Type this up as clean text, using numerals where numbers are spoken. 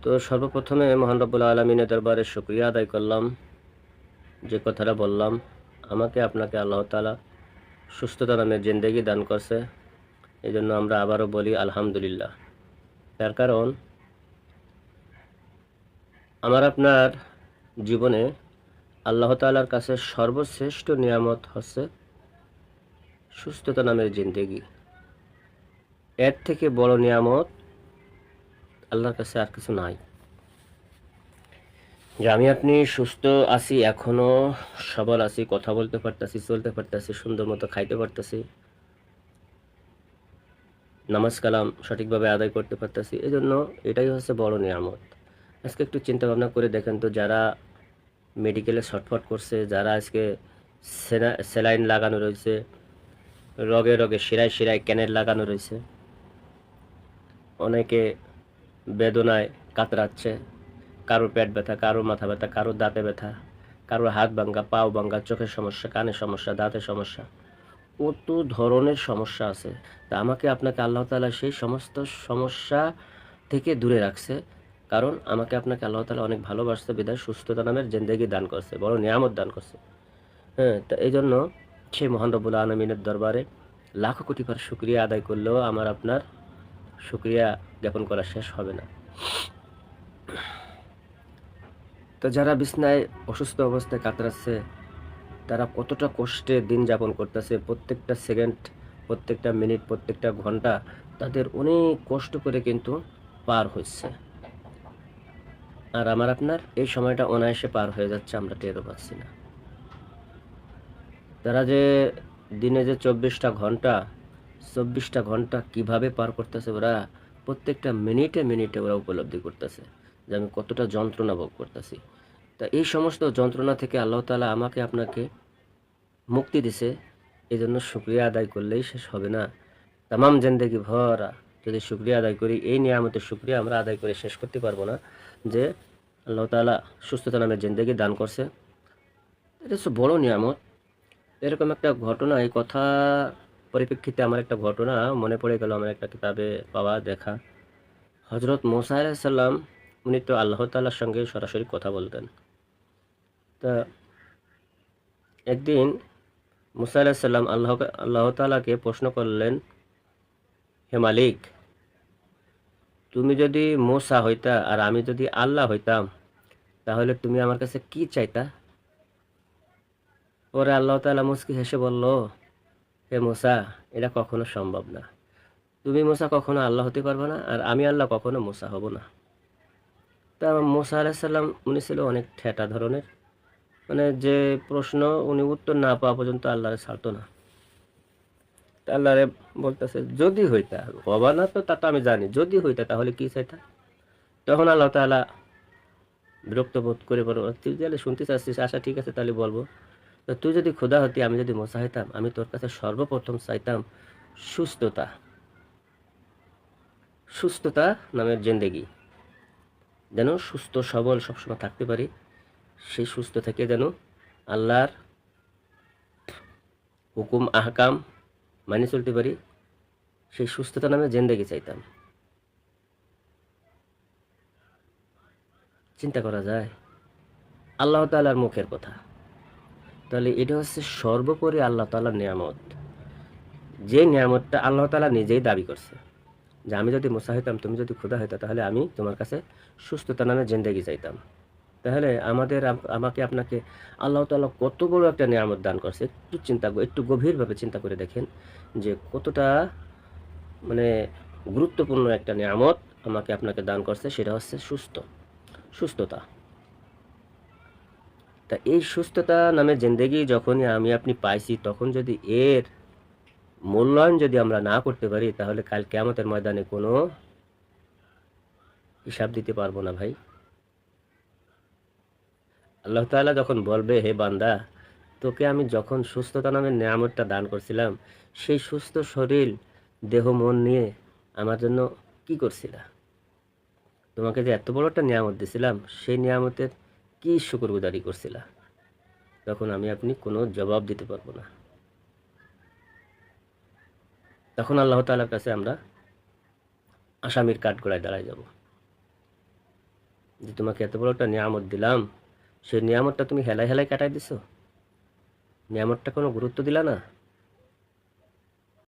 তো সর্বপ্রথমে মহান রব্বুল আলমিনের দরবারে শুকরিয়া আদায় করলাম, যে কথাটা বললাম, আমাকে আপনাকে আল্লাহ তাআলা সুস্থতা নামের জিন্দেগি দান করছে। এই জন্য আমরা আবারও বলি আলহামদুলিল্লাহ। তার কারণ আমার আপনার জীবনে আল্লাহ তাআলার কাছে সর্বশ্রেষ্ঠ নিয়ামত হচ্ছে সুস্থতা নামের জিন্দেগি। এর থেকে বড় নিয়ামত আল্লাহর কাছে আর কিছু নাই। যে আমি আপনি সুস্থ আছি, এখনো সবল আছি, কথা বলতে পারতেছি, চলতে পারতেছি, সুন্দর মতো খাইতে পারতেছি, নামাজ কালাম সঠিকভাবে আদায় করতে পারতেছি। এই জন্য এটাই হচ্ছে বড় নিয়ামত। আজকে একটু চিন্তা ভাবনা করে দেখেন তো, যারা মেডিকেলে ছটফট করছে, যারা আজকে স্যালাইন লাগানো রয়েছে, রগে রগে শিরায় শিরায় ক্যানেল লাগানো রয়েছে, অনেকে বেদনায় কাতরাচ্ছে, কারোর পেট ব্যথা, কারোর মাথা ব্যথা, কারোর দাঁতে ব্যথা, কারোর হাত ভাঙ্গা, পাও ভাঙ্গা, চোখের সমস্যা, কানের সমস্যা, দাঁতের সমস্যা, কত ধরনের সমস্যা আছে। তা আমাকে আপনাকে আল্লাহ তাআলা সেই সমস্ত সমস্যা থেকে দূরে রাখছে। কারণ আমাকে আপনাকে আল্লাহ তাআলা অনেক ভালোবাসছে, বিধায় সুস্থতা নামের জিন্দেগি দান করছে, বড় নিয়ামত দান করছে। হ্যাঁ, তা এই জন্য সেই মহান রব্বুল আলমিনের দরবারে লাখো কোটি বার শুকরিয়া আদায় করলেও আমার আপনার শুকরিয়া জ্ঞাপন করা শেষ হবে না। তো যারা বিছনায় অসুস্থ অবস্থায় কাতরাচ্ছে, তারা কতটা কষ্টে দিন যাপন করতেছে, প্রত্যেকটা সেকেন্ড, প্রত্যেকটা মিনিট, প্রত্যেকটা ঘন্টা তাদের অনেক কষ্ট করে কিন্তু পার হচ্ছে। আর আমার আপনার এই সময়টা অনায়াসে পার হয়ে যাচ্ছে, আমরা টেরও পাচ্ছি না। তারা যে দিনে যে 24টা ঘন্টা কিভাবে পার করতেছে, ওরা প্রত্যেকটা মিনিটে মিনিটে ওরা উপলব্ধি করতেছে যে আমি কতটা যন্ত্রণা ভোগ করতেছি। তা এই সমস্ত যন্ত্রণা থেকে আল্লাহ তাআলা আমাকে আপনাকে মুক্তি দিছে। এই জন্য শুকরিয়া আদায় করলেই শেষ হবে না। তামাম জিন্দেগি ভরা যদি শুকরিয়া আদায় করি, এই নিয়ামতের শুকরিয়া আমরা আদায় করে শেষ করতে পারবো না, যে আল্লাহ তাআলা সুস্থতা নামের জিন্দেগি দান করছে। এটা হচ্ছে বড় নিয়ামত। এরকম একটা ঘটনা, এই কথা পরিপ্রেক্ষিতে আমার একটা ঘটনা মনে পড়ে গেল, আমার একটা কিতাবে পাওয়া দেখা। হজরত মুসা আলাইহিস সালাম, উনি তো আল্লাহ তাআলার সঙ্গে সরাসরি কথা বলতেন। তা একদিন মুসা আলাইহিস সালাম আল্লাহ তাআলাকে প্রশ্ন করলেন, হে মালিক, তুমি যদি মুসা হইতা আর আমি যদি আল্লাহ হইতাম, তাহলে তুমি আমার কাছে কি চাইতা? পরে আল্লাহ তাআলা মুস্কি হেসে বলল, হে মুসা, এটা কখনো সম্ভব না। তুমি মুসা কখনো আল্লাহ হতে পারবে না, আর আমি আল্লাহ কখনো মুসা হব না। তা মুসা আলাইহিস সালাম উনি ছিল অনেক ঠেটা ধরনের, মানে যে প্রশ্ন উনি উত্তর না পাওয়া পর্যন্ত আল্লাহরে ছাড়তো না। তা আল্লাহরে বলতেছে, যদি হইতা, হবা না তো তা তো আমি জানি, যদি হইতা তাহলে কি চাইতা? তখন আল্লাহ তাআলা বিরক্ত বোধ করে বলল, তুই তাহলে শুনতে চাচ্ছিস, আচ্ছা ঠিক আছে তাহলে বলবো। তো তুই যদি খোদা হতি, আমি যদি মুসা হইতাম, আমি তোর কাছে সর্বপ্রথম চাইতাম সুস্থতা। সুস্থতা নামের জিন্দেগি, যেন সুস্থ সবল সবসময় থাকতে পারি, সেই সুস্থ থেকে যেন আল্লাহর হুকুম আহকাম মানি চলতে পারি, সেই সুস্থতা নামে জিন্দেগি চাইতাম। চিন্তা করা যায় আল্লাহ তাআলার মুখের কথা। তাহলে এটা হচ্ছে সর্বোপরি আল্লাহ তাআলার নিয়ামত, যে নিয়ামতটা আল্লাহ তাআলা নিজেই দাবি করছে, যে আমি যদি মুসা হইতাম, তুমি যদি খোদা হইতা, তাহলে আমি তোমার কাছে সুস্থতা নামে জিন্দেগি চাইতাম। তাহলে আমাকে আপনাকে আল্লাহ তাআলা কত বড় একটা নিয়ামত দান করছে। একটু গভীরভাবে চিন্তা করে দেখেন যে কতটা মানে গুরুত্বপূর্ণ একটা নিয়ামত আমাকে আপনাকে দান করছে, সেটা হচ্ছে সুস্থতা। তা এই সুস্থতা নামে জিন্দেগি যখনই আমি আপনি পাইছি, তখন যদি এর মূল্যায়ন যদি আমরা না করতে পারি, তাহলে কাল কিয়ামতের ময়দানে কোনো হিসাব দিতে পারবো না ভাই। আল্লাহ তাআলা যখন বলবে, হে বান্দা, তোকে আমি যখন সুস্থতা নামের নিয়ামতটা দান করছিলাম, সেই সুস্থ শরীর, দেহ, মন নিয়ে আমার জন্য কি করছিলা? তোমাকে যে এত বড় একটা নিয়ামত দিছিলাম, সেই নিয়ামতের কি শুকরগুজারি করছিলা? তখন আমি আপনি কোনো জবাব দিতে পারবো না। তখন আল্লাহ তাআলার কাছে আমরা আসামির কাঠগড়ায় দাঁড়ায় যাব। যে তোমাকে এত বড় একটা নিয়ামত দিলাম, সেই নিয়ামতটা তুমি হেলায় হেলায় কাটাই দিছো, নিয়ামতটা কোনো গুরুত্ব দিলা না।